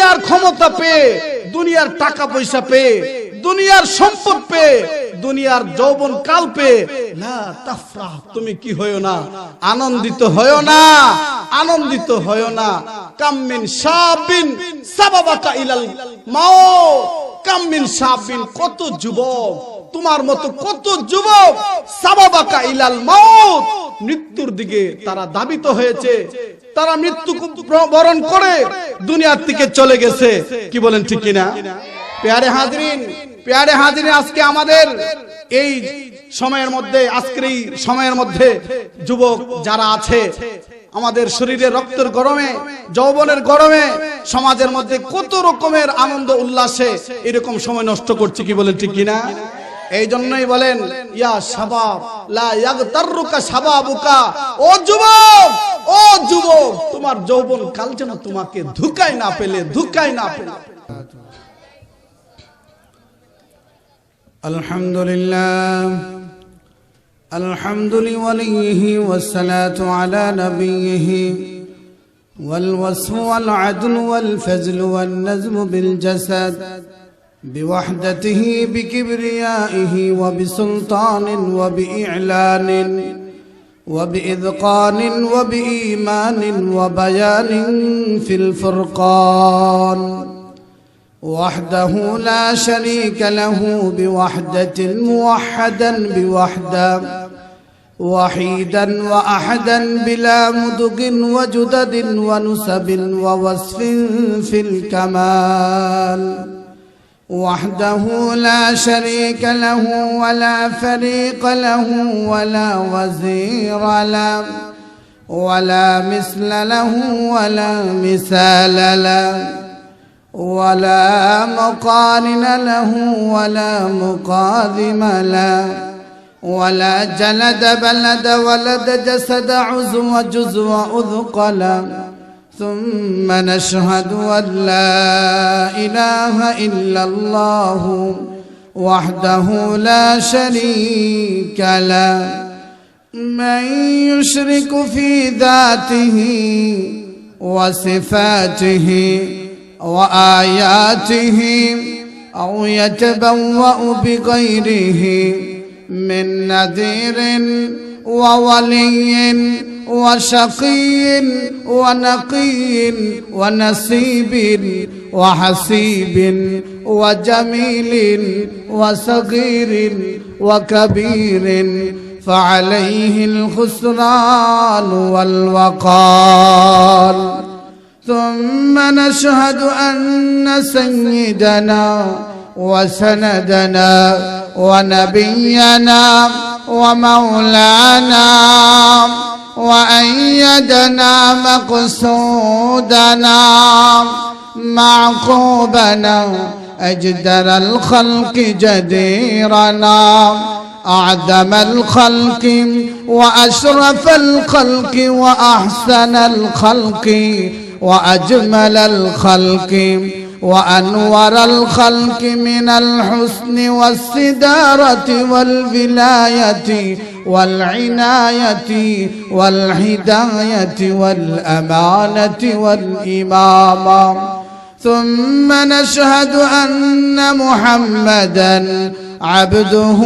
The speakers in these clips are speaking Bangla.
দুনিয়ার ক্ষমতা পেয়ে, দুনিয়ার টাকা পয়সা পেয়ে, দুনিয়ার সম্পদ পেয়ে, দুনিয়ার যৌবন কাল পেয়ে লা তাফরাহ, তুমি কি হয়ো না, আনন্দিত হয়ো না, আনন্দিত হয়ো না। কামিন শাবিন সাবাবাকা ইলাল মাউত, কামিন শাবিন, কত যুবক তোমার মতো, কত যুবক সাবাবাকা ইলাল মাউত, মৃত্যুর দিকে তারা ধাবিত হয়েছে, তারা মৃত্যু বরণ করে দুনিয়ার থেকে চলে গেছে। কি বলেন ঠিক কিনা? প্যারে হাজরিন, প্যারে হাজরিন, আজকে আমাদের এই সময়ের মধ্যে, আজকের এই সময়ের মধ্যে যুবক যারা আছে, আমাদের শরীরে রক্তের গরমে, যৌবনের গরমে, সমাজের মধ্যে কত রকমের আনন্দ উল্লাসে এরকম সময় নষ্ট করছে। কি বলেন ঠিক কিনা? এই জন্যই বলেন ইয়া শাবাব লা ইয়াগতাররুকা শাবাবুকা, ও যুবক, ও যুবক, তোমার যৌবন কাল যেন তোমাকে ধোঁকায় না পেলে, ধোঁকায় না পেলে। আলহামদুলিল্লাহ, আলহামদুলিল্লাহি ওয়াসসালাতু আলা নবিয়িহি ওয়াল ওয়াসফু ওয়াল আদলু ওয়াল ফজলু ওয়ান নাজমু বিল জাসাদ بوحدته بكبريائه وبسلطان وبإعلان وبإذقان وبإيمان وبيان في الفرقان، وحده لا شريك له بوحدة، موحدا بوحدة، وحيدا وأحدا بلا مدق وجدد ونسب ووصف في الكمال، وحده لا شريك له ولا فريق له ولا وزير له ولا مثل له ولا مثال له ولا مقارن له ولا مقاذم له ولا جلد بلد ولد جسد عزو جزو أذقل. ثم نشهد أن لا إله إلا الله وحده لا شريك له، من يشرك في ذاته وصفاته وآياته أو يتبوأ بغيره من نذير وولي وشقي ونقي ونسيب وحسيب وجميل وصغير وكبير فعليه الخسران والوقال. ثم نشهد أن سيدنا وسندنا ونبينا ومولانا وأيدنا مقصودنا معقوبنا أجدر الخلق جديرنا أعظم الخلق وأشرف الخلق وأحسن الخلق وأجمل الخلق وأنور الخلق من الحسن والصدارة والولاية والعناية والهداية والأمانة والإمامة. ثم نشهد أن محمدًا عبده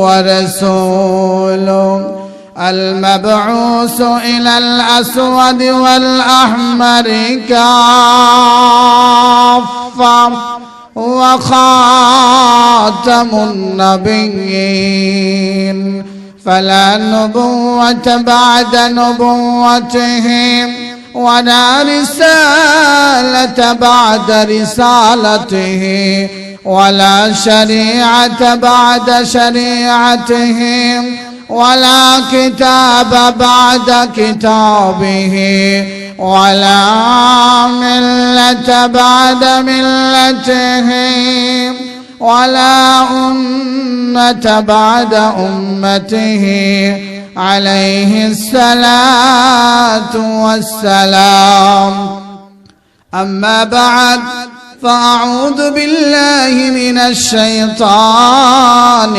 ورسوله المبعوث إلى الأسود والأحمر كافة وخاتم النبيين، فلا نبوة بعد نبوته ولا رسالة بعد رسالته ولا شريعة بعد شريعته ولا كتاب بعد كتابه ولا ملة بعد ملته ولا أمة بعد أمته عليه الصلاة والسلام. أما بعد، فأعوذ بالله من الشيطان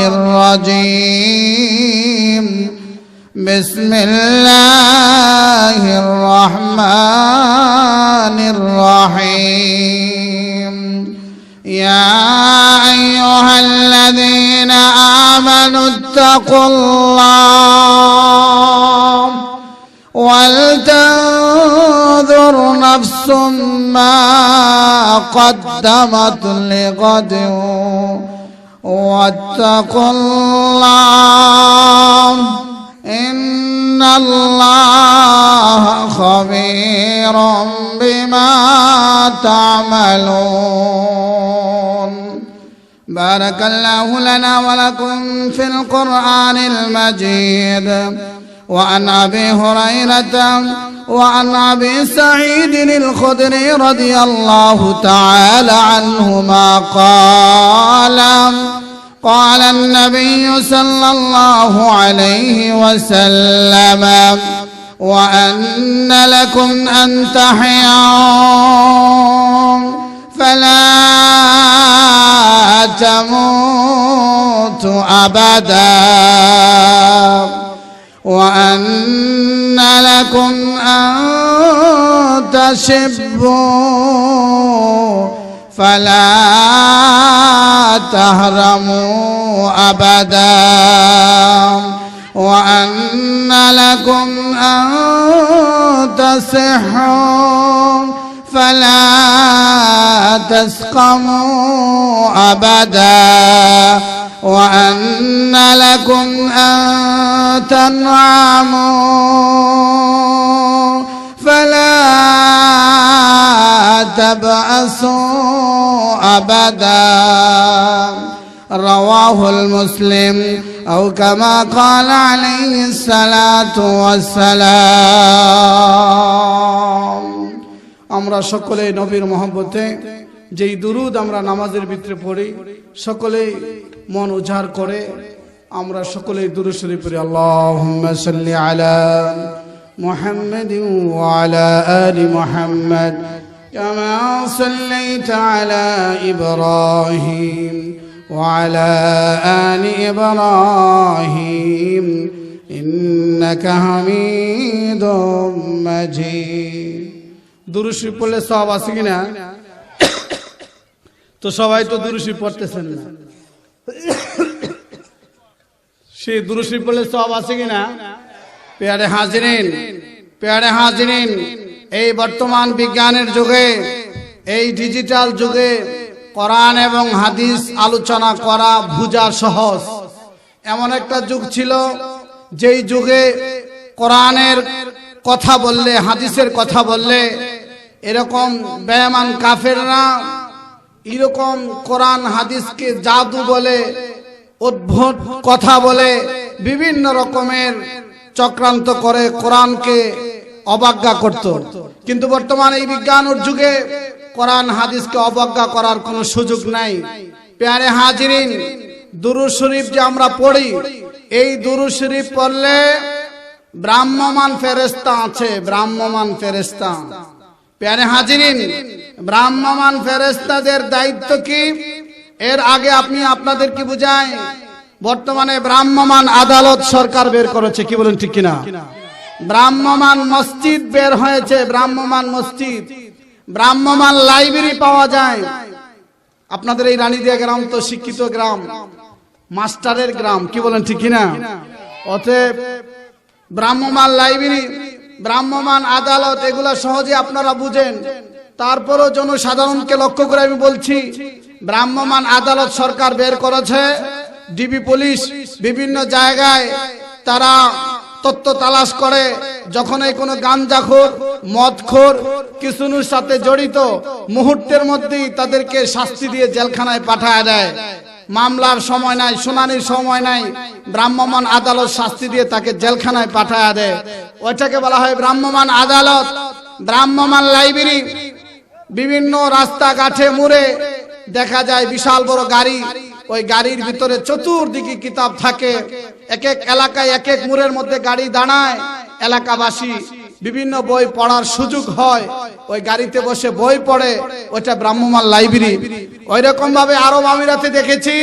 الرجيم. بسم الله الرحمن الرحيم يا أيها الذين آمنوا اتقوا الله ولتنظر نفس ما قدمت لغد واتقوا الله إن الله خبير بما تعملون بارك الله لنا ولكم في القرآن المجيد وعن أبي هريرة وعن أبي سعيد الخدري رضي الله تعالى عنهما قال النبي صلى الله عليه وسلم وأن لكم أن تحيوا فلا تموت أبدا وأن لكم أن تشبوا فلا تهرموا أبدا وأن لكم أن تصحوا فلا تسقموا أبدا وأن لكم أن تنعموا فلا تبأسوا أبدا رواه المسلم أو كما قال عليه الصلاة والسلام আমরা সকলে নবীর মহব্বতে যেই দুরুদ আমরা নামাজের ভিতরে পড়ি সকলেই মন উজাড় করে আমরা সকলেই দুরূদ শরীফ পড়ি আল্লাহুম্মা সাল্লি আলা মুহাম্মাদিন ওয়া আলা আলি মুহাম্মাদ কামা সাল্লাইতা আলা ইব্রাহিম ওয়া আলা আলি ইব্রাহিম ইন্নাকা হামিদুম মাজিদ দুরূদ শরীফ পড়লে সওয়াব আছে কিনা তো সবাই তো দুরূদ শরীফ পড়তেছেন না সেই দুরূদ শরীফ পড়লে সওয়াব আছে কিনা প্যারে হাজিরিন এই বর্তমান বিজ্ঞানের যুগে এই ডিজিটাল যুগে কোরআন এবং হাদিস আলোচনা করা বুঝা সহজ এমন একটা যুগ ছিল যেই যুগে কোরআনের কথা বললে হাদিসের কথা বললে এরকম বেঈমান কাফেররা এরকম কোরআন হাদিসকে জাদু বলে অদ্ভুত কথা বলে বিভিন্ন রকমের চক্রান্ত করে কোরআনকে অবজ্ঞা করত কিন্তু বর্তমানে এই বিজ্ঞানের যুগে কোরআন হাদিসকে অবজ্ঞা করার কোনো সুযোগ নাই প্যারে হাজিরিন দুরূদ শরীফ যে আমরা পড়ি এই দুরূদ শরীফ পড়লে ব্রাহ্মমান ফেরেশতা আছে ব্রাহ্মমান ফেরেশতা প্যারে হাজিরিন ব্রাহ্মমান ফেরেশতাদের দায়িত্ব কি এর আগে আপনি আপনাদের কি বুঝায় বর্তমানে ব্রাহ্মমান আদালত সরকার বের করেছে কি বলেন ঠিক কিনা ব্রাহ্মমান মসজিদ বের হয়েছে ব্রাহ্মমান মসজিদ ব্রাহ্মমান লাইব্রেরি পাওয়া যায় আপনাদের এই রানীদিয়া গ্রাম তো শিক্ষিত গ্রাম মাস্টারের গ্রাম কি বলেন ঠিক কিনা অতএব ব্রাহ্মমান লাইব্রেরি ব্রাহ্মমান আদালত এগুলা সহজে আপনারা বুঝেন তারপরও জনসাধারণকে লক্ষ্য করে আমি বলছি ব্রাহ্মমান আদালত সরকার বের করেছে ডিবি পুলিশ বিভিন্ন জায়গায় তারা তত্ত্ব তালাশ করে যখন এই কোনো গাঞ্জাখোর মদখোর কিছুর সাথে জড়িত মুহূর্তের মধ্যেই তাদেরকে শাস্তি দিয়ে জেলখানায় পাঠায় দেয় মামলার সময় নাই শুনানির সময় নাই ব্রাহ্মমান আদালত শাস্তি দিয়ে তাকে জেলখানায় পাঠায় দেয় ওইটাকে বলা হয় ব্রাহ্মমান আদালত ব্রাহ্মমান লাইব্রেরি বিভিন্ন রাস্তাঘাটে মোড়ে দেখা যায় বিশাল বড় গাড়ি ওই গাড়ির ভিতরে চতুর্দিকে কিতাব থাকে এক এক এলাকায় এক এক মোড়ের মধ্যে গাড়ি দাঁড়ায় এলাকাবাসী বিভিন্ন বই পড়ার সুযোগ হয় ওই গাড়িতে বসে বই পড়ে ওটা ব্রাহ্মমান লাইব্রেরি ওই রকম ভাবে আরব আমিরাতে দেখেছি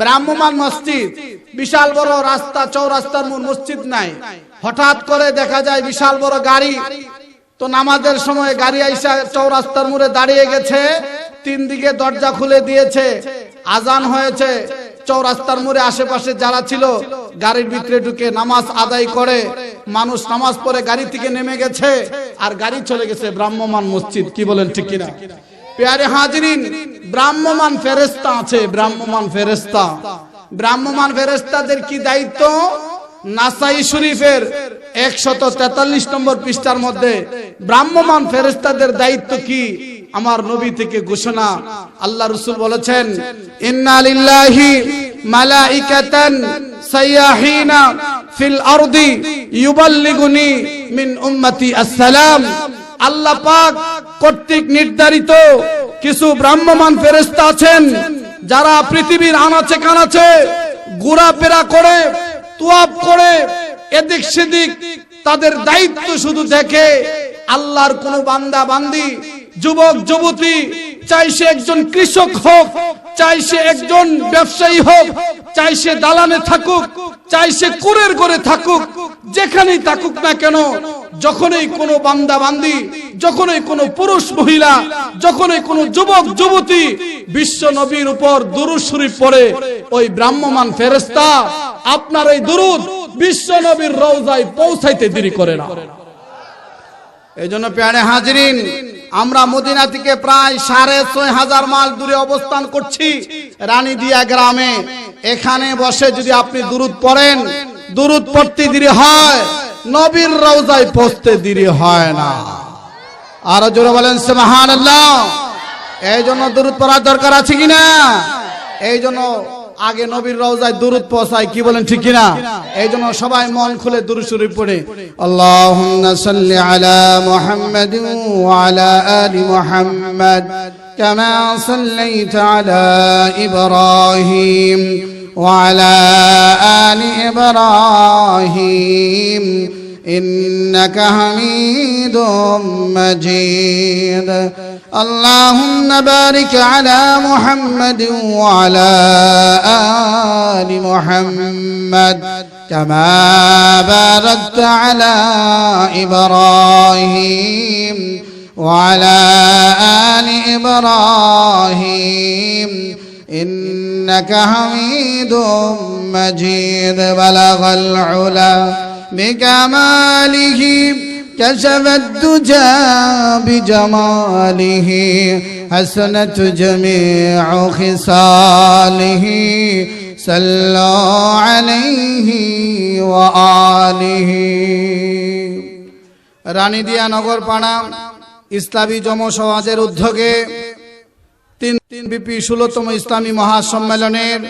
ব্রাহ্মমান মসজিদ বিশাল বড় রাস্তা, চৌরাস্তার মূল মসজিদ নাই, হঠাৎ করে দেখা যায় বিশাল বড় গাড়ি। তো নামাজের সময় গাড়ি আইসা চৌরাস্তার মোড়ে দাঁড়িয়ে গেছে, তিন দিকে দরজা খুলে দিয়েছে, আজান হয়েছে, চৌরাস্তার মোড়ে আশেপাশে যারা ছিল গাড়ির ভিতরে ঢুকে নামাজ আদায় করে, মানুষ নামাজ পড়ে গাড়ি থেকে নেমে গেছে, আর গাড়ি চলে গেছে ভ্রাম্যমান মসজিদ। কি বলেন ঠিক কিনা? প্যারে হাজিরিন, ভ্রাম্যমান ফেরেশতা আছে, ভ্রাম্যমান ফেরেশতা। ভ্রাম্যমান ফেরেশতাদের কি দায়িত্ব? নাসাই শরীফের 143 নম্বর পৃষ্ঠার মধ্যে ভ্রাম্যমান ফেরেশতাদের দায়িত্ব কি আমার নবী থেকে ঘোষণা। আল্লাহ রাসূল বলেছেন, ইন্না লিল্লাহি মালাইকাতান সাইয়াহিনা ফিল আরদি ইউবাল্লিগুনি মিন উম্মতি আসসালাম। আল্লাহ পাক কর্তৃক নির্ধারিত কিছু ভ্রাম্যমান ফেরেশতা আছেন যারা পৃথিবীর আনাচে কানাচে ঘোরাফেরা করে, তোয়াব করে, এদিক সেদিক তাদের দায়িত্ব শুধু দেখে। আল্লাহর কোন বান্দা বান্দি, যুবক যুবতী, চাই সে একজন কৃষক হোক, চাই সে একজন ব্যবসায়ী হোক, চাই সে দালানে থাকুক, চাই সে কুরের ঘরে থাকুক, যেখানেই থাকুক না কেন, যখনই কোনো বান্দা বান্দি, যখনই কোনো পুরুষ মহিলা, যখনই কোনো যুবক যুবতী বিশ্ব নবীর উপর দুরূদ শরীফ পড়ে, ওই ভ্রাম্যমান ফেরেশতা আপনার এই দুরূদ বিশ্ব নবীর রওজায় পৌঁছাইতে দেরি করে না। এইজন্য প্যারে হাজিরিন, আমরা মদিনা থেকে প্রায় 6500 মাইল দূরে অবস্থান করছি, রানীদিয়া গ্রামে। এখানে বসে যদি আপনি দুরূদ পড়েন, দুরূদ পড়তে দেরি হয়, নবীর রওজায় পৌঁছতে দেরি হয় না। আর জোরে বলেন সুবহানাল্লাহ। এইজন্য দুরূদ পড়ার দরকার আছে কিনা? এইজন্য আগে নবীর রওজায় দুরূদ পৌঁছায়। কি বলেন ঠিক কিনা? এইজন্য সবাই মন খুলে দুরূদ শরীফ পড়ে। আল্লাহুম্মা সাল্লি আলা মুহাম্মাদিন ওয়া আলা আলি মুহাম্মাদ কামা সাল্লাইতা আলা ইব্রাহিম ওয়া আলা আলি ইব্রাহিম ইন্নাকা হামিদুম মাজিদ। اللهم بارك على محمد وعلى آل محمد كما باركت على إبراهيم وعلى آل إبراهيم إنك حميد مجيد. بلغ العلا بكماله كشف الدجى بجماله حسنت جميع خصاله صلوا عليه وآله. রানীদিয়া নগরপাড়া ইসলামী জনসমাজের উদ্যোগে 3 16তম ইসলামী মহাসম্মেলনের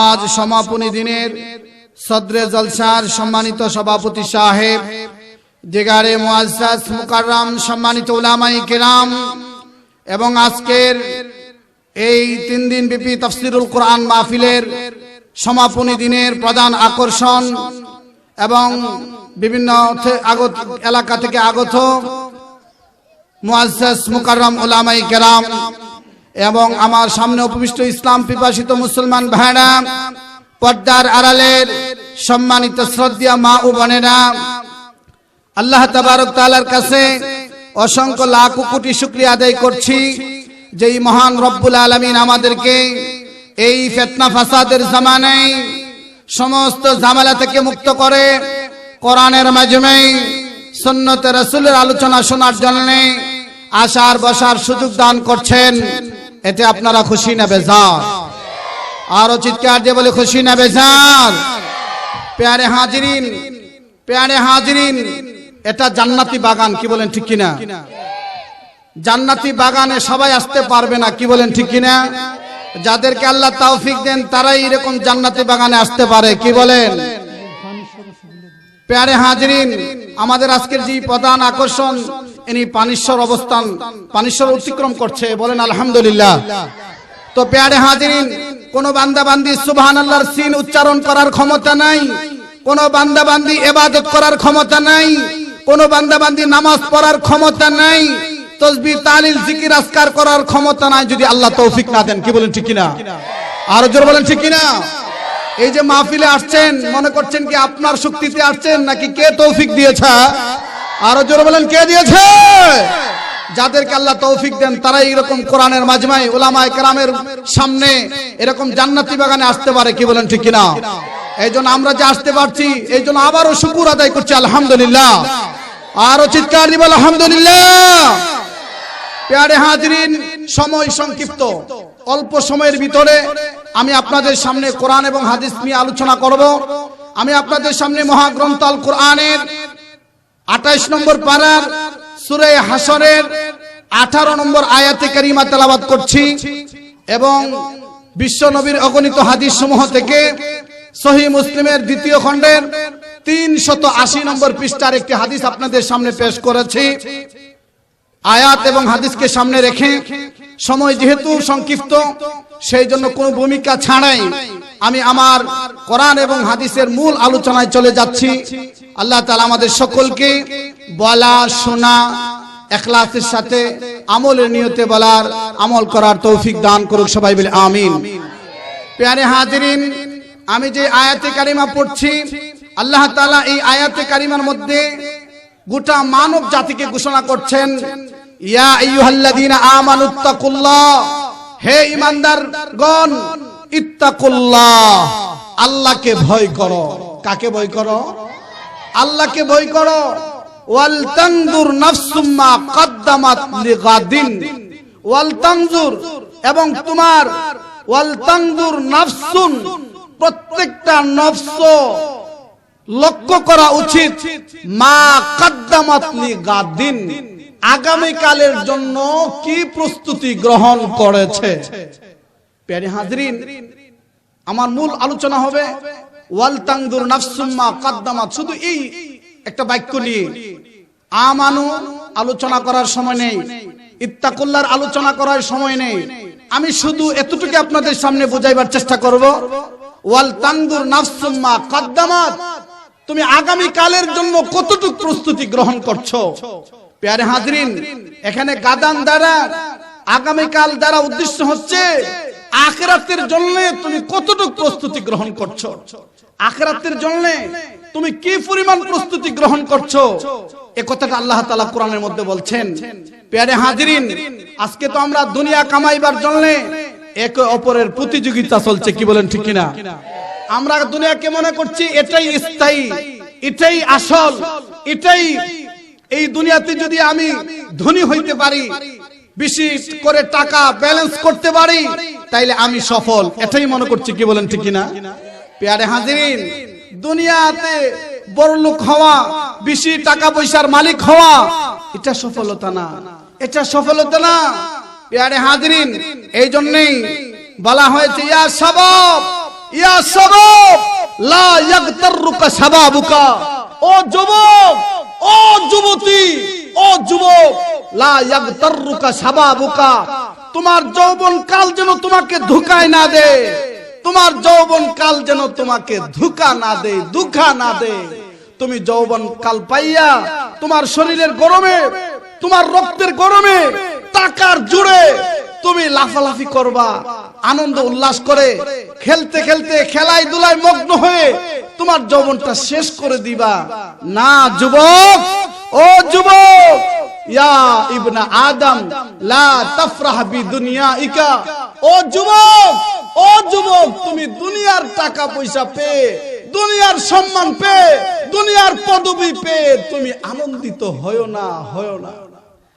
আজ সমাপনী দিনের সদরে জলসার সম্মানিত সভাপতি সাহেব, দিগারে মুআজ্জাজ মুকাররম সম্মানিত উলামায়ে কিরাম, এবং আজকের এই 3 দিন ব্যাপী তাফসীরুল কোরআন মাহফিলের সমাপনী দিনের প্রধান আকর্ষণ এবং বিভিন্ন এলাকা থেকে আগত মুআজ্জাজ মুকাররম উলামায়ে কিরাম এবং আমার সামনে উপবিষ্ট ইসলাম পিপাসিত মুসলমান ভাইরা, পর্দার আড়ালের সম্মানিত শ্রদ্ধেয় মা ও বোনেরা, আল্লাহ তাবারক তাআলার কাছে অসংখ্য লাখ কোটি শুকরিয়া আদায় করছি যে এই মহান রব্বুল আলামিন আমাদেরকে এই ফিতনা ফাসাদের জামানায় সমস্ত ঝামেলা থেকে মুক্ত করে কোরআনের মাধ্যমে সুন্নতে রাসূলের আলোচনা শোনার জন্য আসার বসার সুযোগ দান করছেন। এতে আপনারা খুশি না বেজার? আরো চিৎকার দিয়ে বলে খুশি না বেজার? প্যারে হাজিরিন, প্যারে হাজিরিন, এটা জান্নাতি বাগান। কি বলেন ঠিক কিনা? জান্নাতি বাগানে সবাই আসতে পারবে না। কি বলেন ঠিক কিনা? যাদেরকে আল্লাহ তৌফিক দেন তারাই এরকম জান্নাতি বাগানে আসতে পারে। কি বলেন? প্যারে হাজিরিন, আমাদের আজকের যে প্রধান আকর্ষণ, ইনি পানিশ্বর অবস্থান, পানিশ্বর অতিক্রম করছে। বলেন আলহামদুলিল্লাহ। তো প্যারে হাজিরিন, কোন বান্দা বান্দি সুবহানাল্লাহর সিন উচ্চারণ করার ক্ষমতা নাই, কোন বান্দা বান্দি ইবাদত করার ক্ষমতা নাই, কোন বান্দা বান্দি নামাজ পড়ার ক্ষমতা নাই, তাসবিহ তাহলিল জিকির আজকার করার ক্ষমতা নাই যদি আল্লাহ তৌফিক না দেন। কি বলেন ঠিক কিনা? আর জোরে বলেন ঠিক কিনা? এই যে মাহফিলে আসছেন মনে করছেন কি আপনার শক্তিতে আসছেন নাকি কে তৌফিক দিয়েছে? আরো জোরে বলেন কে দিয়েছে? যাদেরকে আল্লাহ তৌফিক দেন তারাই এরকম কোরআনের মাজমায় উলামায়ে কেরামের সামনে এরকম জান্নাতি বাগানে আসতে পারে, কি বলেন ঠিক কিনা? এইজন্য আমরা যে আসতে পারছি এইজন্য আবারও শুকর আদায় করছি আলহামদুলিল্লাহ। আরো চিৎকার দিব আলহামদুলিল্লাহ। প্যারে হাজরিন, সময় সংক্ষিপ্ত, অল্প সময়ের ভিতরে আমি আপনাদের সামনে কোরআন এবং হাদিস নিয়ে আলোচনা করব। আমি আপনাদের সামনে মহাগ্রন্থ আল কোরআনের 28 নম্বর পারার সূরা হাশরের 18 নম্বর আয়াতে কারিমা তেলাওয়াত করছি এবং বিশ্ব নবীর অগণিত হাদিস সমূহ থেকে সহিহ মুসলিমের দ্বিতীয় খণ্ডের 380 নম্বর পৃষ্ঠার একটি হাদিস আপনাদের সামনে পেশ করেছি। আয়াত এবং হাদিসকে সামনে রেখে সময় যেহেতু সংক্ষিপ্ত সেই জন্য কোনো ভূমিকা ছাড়াই আমি আমার কোরআন এবং হাদিসের মূল আলোচনায় চলে যাচ্ছি। আল্লাহ তাআলা আমাদের সকলকে বলা শোনা ইখলাসের সাথে আমলের নিয়তে বলার আমল করার তৌফিক দান করুক, সবাই বলে আমিন। প্যারে হাজিরিন, আমি যে আয়াতে কারিমা পড়ছি আল্লাহ তাআলা এই আয়াতে কারিমার মধ্যে গোটা মানব জাতিকে ঘোষণা করছেন, ইয়া আইয়ুহাল্লাযীনা আমানুত্তাকুল্লাহ, হে ঈমানদারগণ ইত্তাকুল্লাহ, আল্লাহকে ভয় করো। কাকে ভয় করো? আল্লাহকে ভয় করো। ওয়াল তানজুর নাফসুম মা কদ্দামাত লিগাদিন, ওয়াল তানজুর, এবং তোমার ওয়াল তানজুর নাফসুন, প্রত্যেকটা নফস লক্ষ্য করা উচিত মা কদ্দামাত লিগাদিন, আগামী কালের জন্য কি প্রস্তুতি গ্রহণ করেছে। প্যারে হাজরিন, আমার মূল আলোচনা হবে ওয়াল তানজুর নাফসুম মা কদ্দামাত। শুধু এই একটা বাক্য নিয়ে আমানু আলোচনা করার সময় নেই, ইত্তাকুল্লাহর আলোচনা করার সময় নেই। আমি শুধু এতটুকু আপনাদের সামনে বোঝাইবার চেষ্টা করব, ওয়াল তানজুর নাফসুম মা কদ্দামাত, তুমি আগামী কালের জন্য কতটুকু প্রস্তুতি গ্রহণ করছো। প্যারে হাজরিন, এখানে গাদান দ্বারা আগামী কাল দ্বারা উদ্দেশ্য হচ্ছে আখিরাতের জন্য তুমি কতটুকু প্রস্তুতি গ্রহণ করছো, আখিরাতের জন্য তুমি কি পরিমাণ প্রস্তুতি গ্রহণ করছো, এই কথাটা আল্লাহ তাআলা কোরআনের মধ্যে বলছেন। প্যারে হাজরিন, আজকে তো আমরা দুনিয়া কামাইবার জন্য একে অপরের প্রতিযোগিতা চলছে, কি বলেন ঠিক কিনা? আমরা দুনিয়াকে মনে করছি এটাই স্থায়ী, এটাই আসল, এটাই, এই দুনিয়াতে যদি আমি ধনী হইতে পারি, বেশি করে টাকা ব্যালেন্স করতে পারি, তাইলে আমি সফল, এটাই মনে করছি, কি বলেন ঠিক কিনা? প্যারে হাজিরিন, দুনিয়াতে বড়লোক হওয়া, বেশি টাকা পয়সার মালিক হওয়া, এটা সফলতা না, এটা সফলতা না। প্যারে হাজিরিন, এই জন্যই বলা হয়েছে ইয়া শাবাব, ইয়া শাবাব লা ইয়াগতাররুকা শাবাবুকা, ও যুবক, ও যুবতী, ও যুবক, লা ইয়াগতাররুকা শাবাবুকা, তোমার যৌবন কাল যেন তোমাকে ধোঁকায় না দে, তোমার যৌবন কাল যেন তোমাকে ধোঁকা না দে, দুঃখা না দে। তুমি যৌবন কাল পাইয়া তোমার শরীরের গরমে, তোমার রক্তের গরমে, টাকার জুড়ে তুমি লাফালাফি করবা, আনন্দ উল্লাস করে খেলতে খেলতে খেলায় দুলায় মগ্ন হয়ে তোমার যৌবনটা শেষ করে দিবা না। যুবক, ও যুবক, ইয়া ইবনা আদম লা তাফরাহ বিদুনিয়াইকা, ও যুবক, ও যুবক, তুমি দুনিয়ার টাকা পয়সা পেয়ে, দুনিয়ার সম্মান পেয়ে, দুনিয়ার পদবি পেয়ে তুমি আনন্দিত হয়ো না, হয়ো না।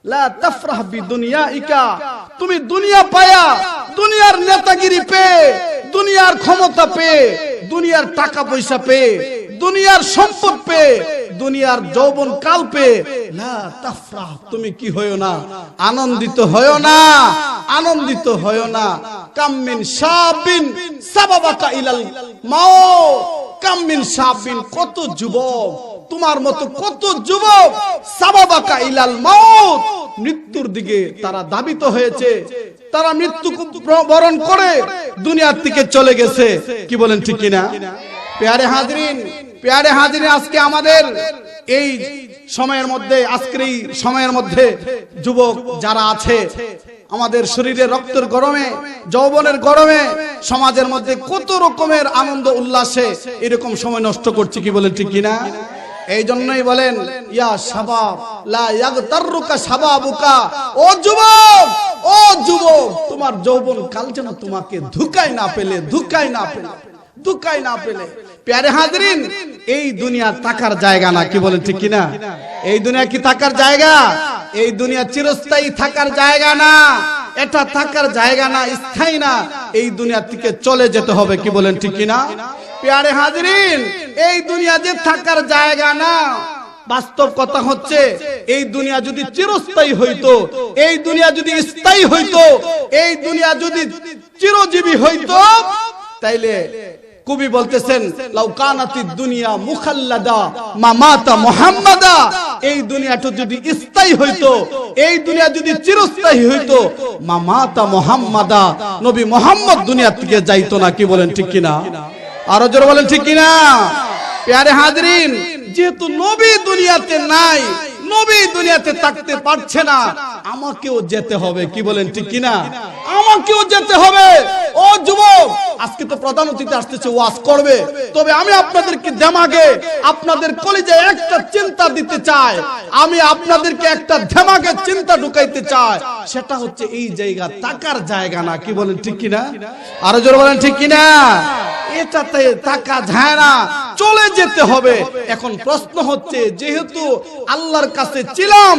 লা তাফরাহ বিদুনিয়াইকা, তুমি দুনিয়া পায়া, দুনিয়ার নেতাগিরি পেয়ে, দুনিয়ার ক্ষমতা পেয়ে, দুনিয়ার টাকা পয়সা পেয়ে, দুনিয়ার সম্পদ পেয়ে, দুনিয়ার যৌবন কাল পেয়ে লা তাফরাহ, তুমি কি হয়ো না, আনন্দিত হয়ো না, আনন্দিত হয়ো না। কাম মিন শাবিন সাবাবাকা ইলাল মাউত, কাম মিন শাবিন, কত যুবক, তোমার মতো কত যুবক, সাবাবাকা ইলাল মাউত, মৃত্যুর দিকে তারা ধাবিত হয়েছে, তারা মৃত্যু বরণ করে দুনিয়ার থেকে চলে গেছে, কি বলেন ঠিক কিনা? প্যারে হাজরিন, প্যারে হাজির, আজকে আমাদের এই সময়ের মধ্যে, আজকের এই সময়ের মধ্যে যুবক যারা আছে, আমাদের শরীরে রক্তের গরমে, যৌবনের গরমে, সমাজের মধ্যে কত রকমের আনন্দ উল্লাসে এরকম সময় নষ্ট করছে, কি বলেন ঠিক কিনা? এই জন্যই বলেন ইয়া শাবাব লা ইয়াগতাররুকা শাবাবুকা, ও যুবক, ও যুবক, তোমার যৌবন কাল যেন তোমাকে ধোঁকায় না পেলে, ধোঁকায় না পেলে, ধোঁকায় না পেলে। প্যারে হাজরিন, এই দুনিয়া থাকার জায়গা না, কি বলেন ঠিক কিনা? এই দুনিয়া কি থাকার জায়গা? এই দুনিয়া চিরস্থায়ী থাকার জায়গা না, এটা থাকার জায়গা না, স্থায়ী না। এই দুনিয়া থেকে চলে যেতে হবে, কি বলেন ঠিক কিনা? প্যারে হাজরিন, এই দুনিয়া যে থাকার জায়গা না, বাস্তব কথা হচ্ছে এই দুনিয়া যদি চিরস্থায়ী হইতো, এই দুনিয়া যদি স্থায়ী হইতো, এই দুনিয়া যদি চিরজীবী হইতো, তাইলে কবি বলতেছেন লাউ কানাতিদ দুনিয়া মুখাল্লাদা মা মাতা মুহাম্মাদা, এই দুনিয়াটা যদি স্থায়ী হইতো, এই দুনিয়া যদি চিরস্থায়ী হইতো, মা মাতা মুহাম্মাদা, নবী মুহাম্মদ দুনিয়া থেকে যাইতো না, কি বলেন ঠিক কিনা? আরো জোরে বলেন ঠিক কিনা? প্যারে হাজরিন, যেহেতু নবী দুনিয়াতে নাই, নবী দুনিয়াতে থাকতে পারছে না, আমাকেও যেতে হবে, কি বলেন ঠিক কিনা? আমাকেও যেতে হবে। ও যুবক, আজকে তো প্রধান অতিথি আসতেছে, ওয়াজ করবে, তবে আমি আপনাদেরকে দেমাগে, আপনাদের কলিজায় একটা চিন্তা দিতে চাই, আমি আপনাদেরকে একটা দেমাগে চিন্তা ঢুকাইতে চাই, সেটা হচ্ছে এই জায়গা থাকার জায়গা না, কি বলেন ঠিক কিনা? আরো জোরে বলেন ঠিক কিনা? এটাতে থাকা যায় না, চলে যেতে হবে। এখন প্রশ্ন হচ্ছে, যেহেতু আল্লাহর কাছে ছিলাম,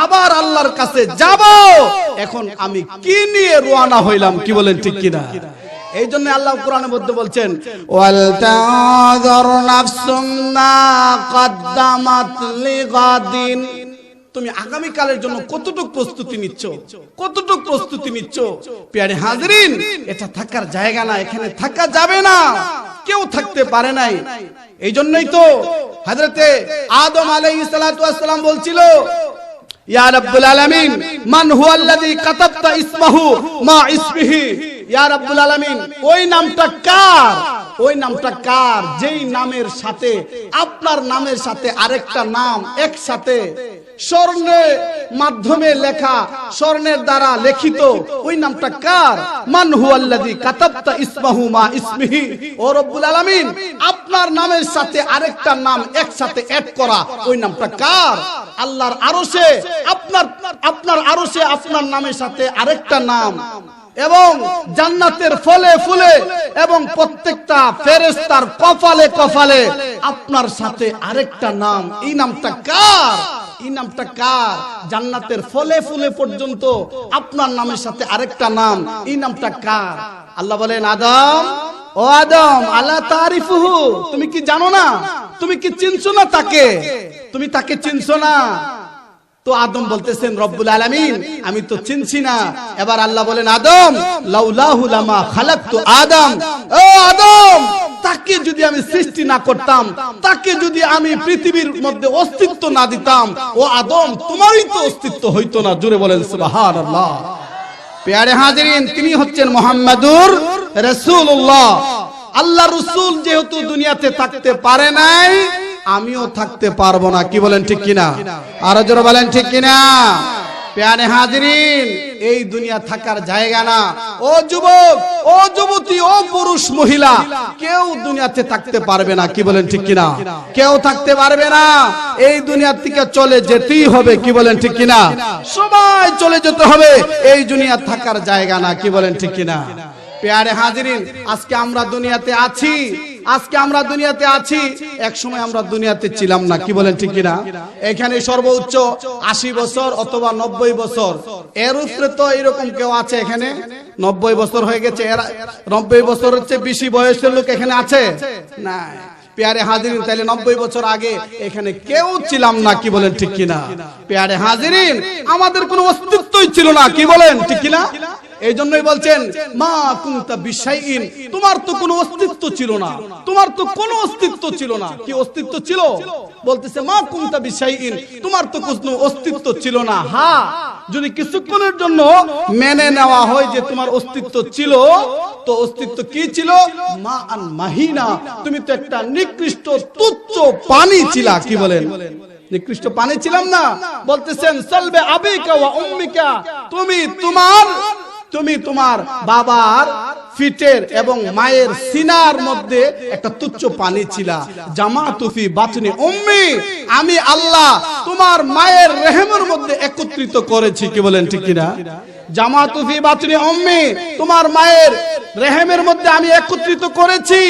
আবার আল্লাহর কাছে যাব, এখন আমি কি নিয়ে রওনা হইলাম, কি বলেন ঠিক কিনা? এই জন্য আল্লাহ কোরআনের মধ্যে বলছেন ওয়াল তাযর নাফসুম মা কদ্দামাত লিগাদিন, তুমি আগামী কালের জন্য কতটুকু প্রস্তুতি নিচ্ছ, কতটুকু প্রস্তুতি নিচ্ছ। প্যারে হাজরিন, এটা থাকার জায়গা না, এখানে থাকা যাবে না, কেউ থাকতে পারে নাই। এই জন্যই তো হযরতে আদম আলাইহিস সালাতু ওয়াস সালাম বলছিল ইয়া রাব্বুল আলামিন মান হুয়াল্লাযী কাতাবতা ইসমাহু মা ইসমিহি, ইয়া রাব্বুল আলামিন, ওই নামটা কার, ওই নামটা কার যেই নামের সাথে আপনার নামের সাথে আরেকটা নাম একসাথে স্বর্ণের মাধ্যমে লেখা, স্বর্ণের দ্বারা লিখিত, ওই নামটা কার? মান হুয়াল্লাযী কাতাবতা ইসমাহু মা ইসমিহি, ও রব্বুল আলামিন, আপনার নামের সাথে আরেকটা নাম একসাথে অ্যাড করা, ওই নামটা কার? আল্লাহর আরশে, আপনার আরশে আপনার নামের সাথে আরেকটা নাম, এবং জান্নাতের ফলে ফুলে এবং প্রত্যেকটা ফেরেশতার কপালে কপালে আপনার সাথে আরেকটা নাম, এই নামটা কার? এই নামটা কার? জান্নাতের ফলে ফুলে পর্যন্ত আপনার নামের সাথে আরেকটা নাম, এই নামটা কার? আল্লাহ বলেন আদম, ও আদম, আলা তারিফুহু, তুমি কি জানো না, তুমি কি চিনছো না তাকে, তুমি তাকে চিনছো না? তো আদম বলতেছেন রব্বুল আলামিন, আমি তো চিনছি না। এবার আল্লাহ বলেন আদম, লাউলাহু লামা খালাকতু আদম, ও আদম, তাকে যদি আমি সৃষ্টি না করতাম, তাকে যদি আমি পৃথিবীর মধ্যে অস্তিত্ব না দিতাম, ও আদম, তোমারই তো অস্তিত্ব হইতো না। জোরে বলেন সুবহানাল্লাহ। প্যারে হাজরিন, তিনি হচ্ছেন মুহাম্মাদুর রাসূলুল্লাহ। আল্লাহ রাসূল যেহেতু দুনিয়াতে থাকতে পারে নাই, আমিও থাকতে পারবো না, কি বলেন ঠিক কিনা? আরো জোরে বলেন ঠিক কিনা? প্যারে হাজরিন, এই দুনিয়া থাকার জায়গা না। ও যুবক, ও যুবতী, ও পুরুষ মহিলা, কেউ দুনিয়াতে থাকতে পারবে না, কি বলেন ঠিক কিনা? কেউ থাকতে পারবে না, এই দুনিয়া থেকে চলে যেতেই হবে, কি বলেন ঠিক কিনা? সবাই চলে যেতে হবে, এই দুনিয়া থাকার জায়গা না, কি বলেন ঠিক কিনা? প্যারে হাজরিন, আজকে আমরা দুনিয়াতে আছি, আজকে আমরা দুনিয়াতে আছি, এক সময় আমরা দুনিয়াতে ছিলাম না, কি বলেন ঠিক কিনা? এখানে সর্বোচ্চ 80 বছর অথবা 90 বছর, এর উপরে তো এরকম কেউ আছে এখানে 90 বছর হয়ে গেছে, 90 বছর হচ্ছে বেশি বয়সের লোক এখানে আছে না? প্যারে হাজরিন, তাহলে 90 বছর আগে এখানে কেউ ছিলাম না, কি বলেন ঠিক কিনা? প্যারে হাজরিন, আমাদের কোনো অস্তিত্বই ছিল না, কি বলেন ঠিক কিনা? এই জন্যই বলছেন মা কুনতা বিশাইইন, তোমার তো কোনো অস্তিত্ব ছিল না, তোমার তো কোনো অস্তিত্ব ছিল না। কি অস্তিত্ব ছিল? বলতেছে মা কুনতা বিশাইইন, তোমার তো কোনো অস্তিত্ব ছিল না। হ্যাঁ, যদি কিছুক্ষণের জন্য মেনে নেওয়া হয় যে তোমার অস্তিত্ব ছিল, তো অস্তিত্ব কি ছিল? মা আন মাহিনা, তুমি তো একটা নিকৃষ্ট তুচ্ছ পানি ছিলা। কি বলেন? নিকৃষ্ট পানি ছিলাম না? বলতেছেন সালবে আবিকা ওয়া উম্মিকা, তুমি তোমার বাবার ফিটের এবং মায়ের সিনার মধ্যে একটা তুচ্ছ পানি ছিলা। জামাতু ফি বাতনি উম্মি, আমি আল্লাহ তোমার মায়ের রেহেমের মধ্যে একত্রিত করেছি। কি বলেন ঠিক কিনা? জামাতু ফি বাতনি উম্মি, তোমার মায়ের রেহেমের মধ্যে আমি একত্রিত করেছি।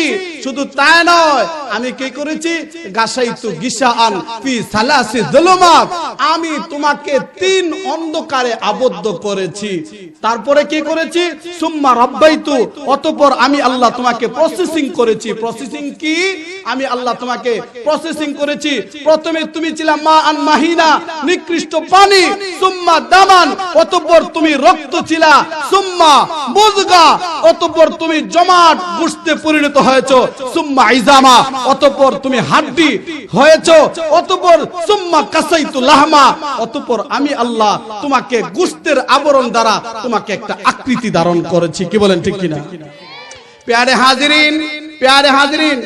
শুধু তাই নয়, আমি কি করেছি? গাসাইতু গিশাআন ফি সালাসি যুলুমাত, আমি তোমাকে 3 অন্ধকারে আবদ্ধ করেছি। তারপরে কি করেছি? সুম্মা রাব্বাইতু, অতঃপর আমি আল্লাহ তোমাকে প্রসেসিং করেছি। প্রসেসিং কি? আমি আল্লাহ তোমাকে প্রসেসিং করেছি। প্রথমে তুমি ছিলা মা আন মাহিনা, নিকৃষ্ট পানি। সুম্মা দামান, অতঃপর তুমি রক্ত ছিলা। সুম্মা মুযগা, অতঃপর তুমি জমাট গোশতে পরিণত হয়েছো। সুম্মা ইজামা, অতঃপর তুমি হাড্ডি হয়েছো। অতঃপর সুম্মা কাসাইতু লাহমা, অতঃপর আমি আল্লাহ তোমাকে গোশতের আবরণ দ্বারা তোমাকে একটা আকৃতি ধারণ করেছি। কি বলেন ঠিক কিনা? প্যারে হাজিরিন,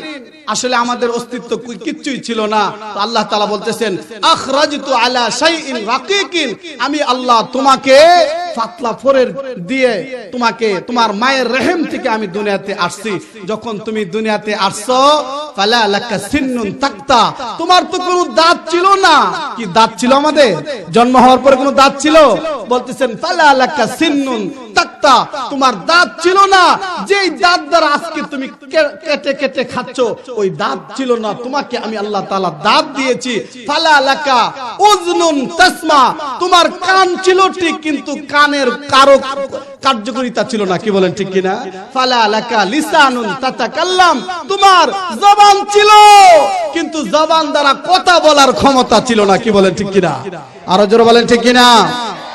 আসলে আমাদের অস্তিত্ব কিচ্ছুই ছিল না। তো আল্লাহ তাআলা বলতেছেন আখরাজতু আলা শাইইন রাকিকিন, আমি আল্লাহ তোমাকে পাতলা ফোরের দিয়ে তোমাকে তোমার মায়ের রহিম থেকে আমি দুনিয়াতে আসছি। যখন তুমি দুনিয়াতে আসছো, ফালা লাকা সিন্নুন তাক্তা, তোমার তো কোনো দাঁত ছিল না। কি দাঁত ছিল আমাদের? জন্ম হওয়ার পরে কোনো দাঁত ছিল? বলতেছেন ফালা লাকা সিন্নুন তাক্তা, তোমার দাঁত ছিল না। যেই দাঁত দ্বারা আজকে তুমি কেটে কেটে খাচ্ছো, ওই দাঁত ছিল না। তোমাকে আমি আল্লাহ তাআলা দাঁত দিয়েছি। ফালা লাকা উযনুন তাসমা, তোমার কান ছিল ঠিক, কিন্তু কানের কারো কার্যকারিতা ছিল না। কি বলেন ঠিক কিনা? ফালা লাকা লিসানুন তাতাকাল্লাম, তোমার জবান ছিল, কিন্তু জবান দ্বারা কথা বলার ক্ষমতা ছিল না। কি বলেন ঠিক কিনা? আরো জোরে বলেন ঠিক কিনা?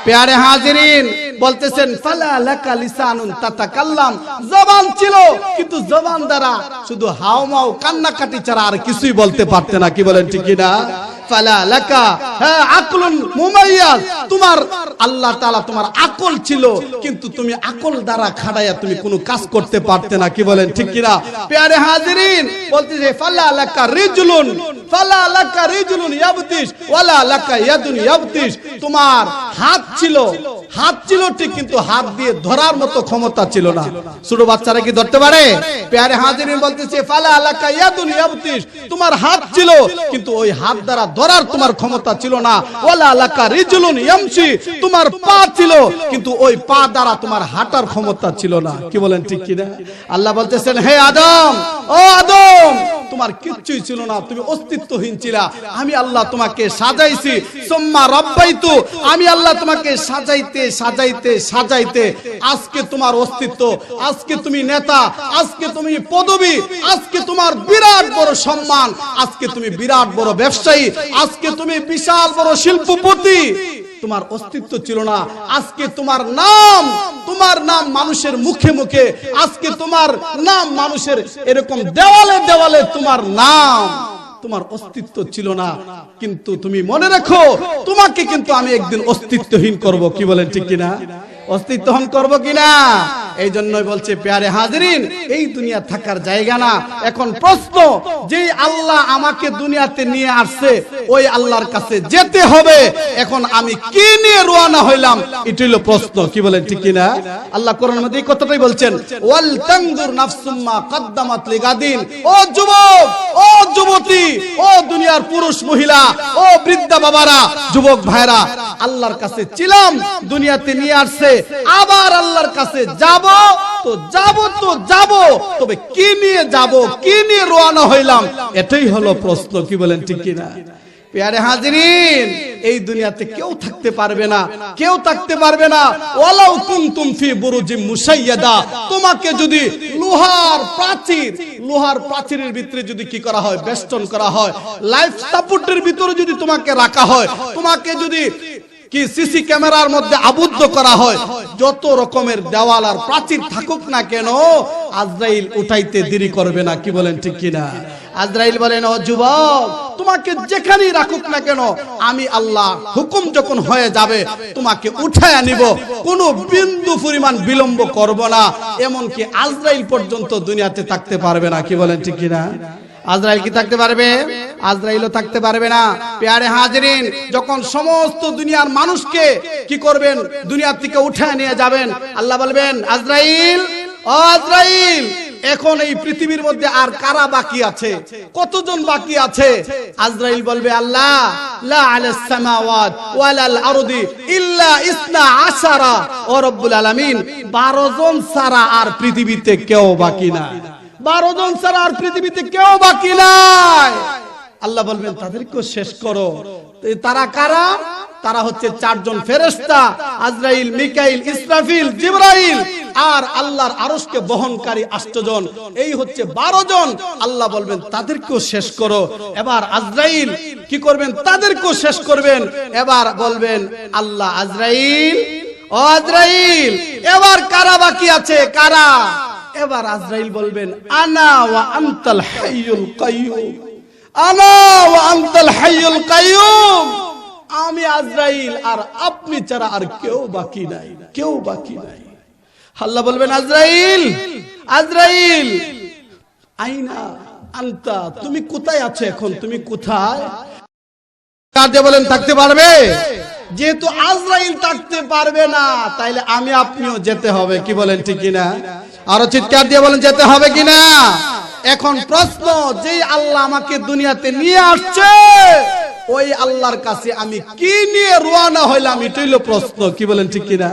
প্যারে হাজিরিন, বলতেছেন ফালা লাকা লিসানুন তাতাকাল্লাম, জবান ছিল, কিন্তু জবান দ্বারা শুধু হাওমাও কান্নাকাটি ছাড়া আর কিছুই বলতে পারতে না। কি বলেন ঠিক কিনা? ফালা লাকা আকলুন মুমাইয়াজ, তোমার আল্লাহ তাআলা তোমার আকল ছিল, কিন্তু তুমি আকল দ্বারা খাড়াইয়া তুমি কোনো কাজ করতে পারতে না। কি বলেন ঠিক কিনা? প্যারে হাজিরিন, বলতেছে ফালা লাকা রিজলুন ইয়াবতিশ ওয়ালা লাকা ইয়াদুন ইয়াবতিশ, তোমার হাত ছিল ঠিক, কিন্তু হাত দিয়ে ধরার মতো ক্ষমতা ছিল না। ছোট বাচ্চারা কি ধরতে পারে? প্যারে হাজিরিন বলতেছে ফালা লাকা ইয়াদুন ইয়াবতিশ, তোমার হাত ছিল, কিন্তু ওই হাত দ্বারা ধরার তোমার ক্ষমতা ছিল না। ওয়ালা লাকা রিজলুন ইয়ামশি, তোমার পা ছিল, কিন্তু ওই পা দ্বারা তোমার হাঁটার ক্ষমতা ছিল না। কি বলেন ঠিক কিনা? আল্লাহ বলতেছেন হে আদম, ও আদম, তোমার কিচ্ছুই ছিল না, তুমি অস্তিত্বহীন ছিলা। আমি আল্লাহ তোমাকে সাজাইছি। সুম্মা রাব্বাইতু, আমি আল্লাহ তোমাকে সাজাইতে সাজাইতে সাজাইতে আজকে তোমার অস্তিত্ব, আজকে তুমি নেতা, আজকে তুমি পদবী, আজকে তোমার বিরাট বড় সম্মান, আজকে তুমি বিরাট বড় ব্যবসায়ী, আজকে তুমি বিশাল বড় শিল্পপতি। তোমার অস্তিত্ব ছিল না। আজকে তোমার নাম মানুষের মুখে মুখে, আজকে তোমার নাম মানুষের এরকম দেওয়ালে দেওয়ালে তোমার নাম। তোমার অস্তিত্ব ছিল না, কিন্তু তুমি মনে রাখো, তোমাকে কিন্তু আমি একদিন অস্তিত্বহীন করব। কি বলেন ঠিক কিনা? অস্তিত্বহীন করব কিনা? এই জন্যই বলছে প্যারে হাজিরিন, এই দুনিয়া থাকার জায়গা না। এখন প্রশ্ন, যে আল্লাহ আমাকে দুনিয়াতে নিয়ে আসছে, ওই আল্লাহর কাছে যেতে হবে। এখন আমি কি নিয়ে রওনা হইলাম, এটাই হলো প্রশ্ন। কি বলেন ঠিক কিনা? আল্লাহ কোরআনের মধ্যে এই কথাটাই বলছেন, ওয়াল তানজুর নাফসুম মা কদ্দামাত লিগাদিন। ও যুবক, ও যুবতী, ও দুনিয়ার পুরুষ মহিলা, ও বৃদ্ধা বাবারা, যুবক ভাইরা, আল্লাহর কাছে ছিলাম, দুনিয়াতে নিয়ে আসছে, আবার আল্লাহর কাছে যাব, তবে কি নিয়ে যাব, কি নিয়ে রওনা হইলাম, এটাই হলো প্রশ্ন। কি বলেন ঠিক কিনা? প্যারে হাজিরিন, এই দুনিয়াতে কেউ থাকতে পারবে না, কেউ থাকতে পারবে না। ওয়ালাউ কুনতুম ফি বুরুজিম মুশাইয়াদা, তোমাকে যদি লোহার প্রাচীরের ভিতরে যদি কি করা হয়, বেষ্টন করা হয়, লাইফ সাপোর্টের ভিতরে যদি তোমাকে রাখা হয়, তোমাকে যদি কি সিসি ক্যামেরার মধ্যে আবদ্ধ করা হয়, যত রকমের দেওয়াল আর প্রাচীর থাকুক না কেন, আজরাইল উঠাইতে দেরি করবে না। কি বলেন ঠিক কিনা? আজরাইল বলেন, ও যুবক, তোমাকে যেখানেই রাখুক না কেন, আমি আল্লাহ হুকুম যখন হয়ে যাবে তোমাকে উঠায় নিব, কোনো বিন্দু পরিমাণ বিলম্ব করব না। এমনকি আজরাইল পর্যন্ত দুনিয়াতে থাকতে পারবে না। কি বলেন ঠিক কিনা? আজরাইল কি থাকতে পারবে? আজরাইলও থাকতে পারবে না। প্যারে হাজিরিন, যখন সমস্ত দুনিয়ার মানুষকে কি করবেন, দুনিয়া থেকে উঠায় নিয়ে যাবেন, আল্লাহ বলবেন, আজরাইল, ও আজরাইল, এখন এই পৃথিবীর মধ্যে আর কারা বাকি আছে, কতজন বাকি আছে? আজরাইল বলবে, আল্লাহ, লা আলাস সামাওয়াত ওয়ালাল আরদি ইল্লা ইসনা আশারা, ও রব্বুল আলামিন, 12 জন ছাড়া আর পৃথিবীতে কেউ বাকি নাই। 12 জন ছাড়া আর পৃথিবীতে কেউ বাকি নাই। আল্লাহ বলবেন, তাদেরকেও শেষ করো। তারা কারা? তারা হচ্ছে 4 জন ফেরেশতা, আজরাইল, মিকাইল, ইসরাফিল, জিবরাইল, আর আল্লাহর আরশকে বহনকারী 8 জন। এই হচ্ছে 12 জন। আল্লাহ বলবেন, তাদেরকেও শেষ করো। এবার আজরাইল কি করবেন? তাদেরকেও শেষ করবেন। এবার বলবেন আল্লাহ, আজরাইল, ও আজরাইল, এবার কারা বাকি আছে, কারা? এবার আজরাইল বলবেন, আনা ওয়া আনতাল হাইয়ুল কাইয়ুম, আনা ওয়া আনতাল হাইয়ুল কাইয়ুম, আমি আজরাইল আর আপনি ছাড়া আর কেউ বাকি নাই, কেউ বাকি নাই। আল্লাহ বলবেন, আজরাইল, আজরাইল, আইনা আনতা, তুমি কোথায় আছো এখন, তুমি কোথায়? কাজে বলেন, থাকতে পারবে? যেহেতু আজরাইল থাকতে পারবে না, তাইলে আমি আপনিও যেতে হবে। কি বলেন ঠিক কিনা? আরো চিৎকার দিয়ে বলেন, যেতে হবে কিনা? এখন প্রশ্ন, যে আল্লাহ আমাকে দুনিয়াতে নিয়ে আসছে, ওই আল্লাহর কাছে আমি কি নিয়ে রওনা হইলাম, এটাই হলো প্রশ্ন। কি বলেন ঠিক কিনা?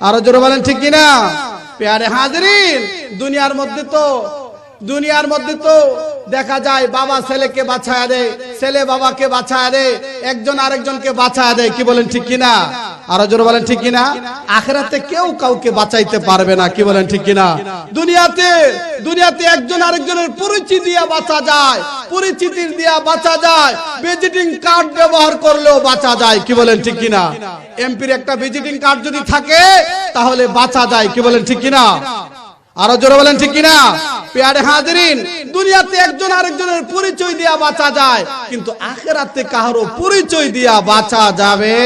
আরো জোরে বলেন ঠিক কিনা? প্যারে হাজিরিন, দুনিয়ার মধ্যে তো দেখা যায় বাবা ছেলেকে বাঁচায়া দেয়, ছেলে বাবাকে বাঁচায়া দেয়, একজন আরেকজনকে বাঁচায়া দেয়। কি বলেন ঠিক কিনা? আরো জোরে বলেন ঠিক কিনা? আখিরাতে কেউ কাউকে বাঁচাইতে পারবে না। কি বলেন ঠিক কিনা? দুনিয়াতে একজন আরেকজনের পরিচিতি দিয়া বাঁচা যায়, পরিচিতি দিয়া বাঁচা যায়, ভিজিটিং কার্ড ব্যবহার করলেও বাঁচা যায়। কি বলেন ঠিক কিনা? এমপির একটা ভিজিটিং কার্ড যদি থাকে তাহলে বাঁচা যায়। কি বলেন ঠিক কিনা? আরো জোরে বলেন ঠিক কিনা? প্যারে হাজিরিন, দুনিয়াতে একজন আরেকজনের পরিচয় দিয়া বাঁচা যায়, কিন্তু আখিরাতে কারো পরিচয় দিয়া বাঁচা যাবে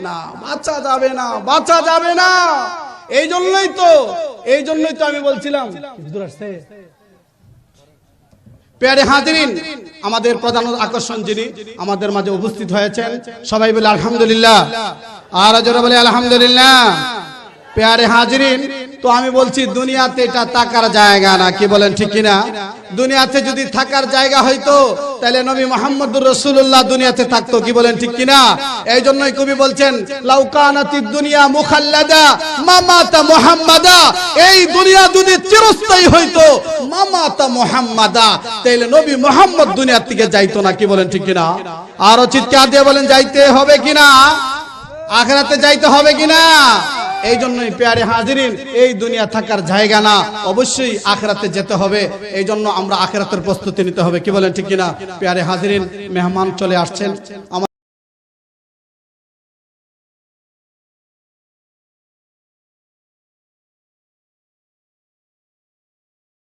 না, বাঁচা যাবে না, বাঁচা যাবে না। এই জন্যই তো আমি বলছিলাম, প্যারে হাজিরিন, আমাদের প্রধান আকর্ষণ যিনি আমাদের মাঝে উপস্থিত হয়েছেন, সবাই বলে আলহামদুলিল্লাহ। আর জোরে বলে আলহামদুলিল্লাহ। প্যারে হাজিরিন, তো আমি বলছি, দুনিয়াতে এটা থাকার জায়গা না। কি বলেন ঠিক কিনা? দুনিয়াতে যদি থাকার জায়গা হইতো তাহলে নবী মুহাম্মদুর রাসূলুল্লাহ দুনিয়াতে থাকতো। কি বলেন ঠিক কিনা? এই জন্যই কবি বলছেন, লাউ কানাতিদ দুনিয়া মুখাল্লাদা মামাতা মুহাম্মাদা, এই দুনিয়া যদি চিরস্থায়ী হইতো মামাতা মুহাম্মাদা, তাহলে নবী মুহাম্মদ দুনিয়া থেকে যাইতো না। কি বলেন ঠিক কিনা? আরো চিৎকার দিয়ে বলেন, যাইতে হবে কিনা? আখিরাতে যাইতে হবে কিনা? এই জন্যই প্যারে হাজিরিন, এই দুনিয়া থাকার জায়গা না, অবশ্যই আখিরাতে যেতে হবে। এই জন্য আমরা আখিরাতের প্রস্তুতি নিতে হবে। কি বলেন ঠিক কিনা? প্যারে হাজিরিন, মেহমান চলে আসছেন।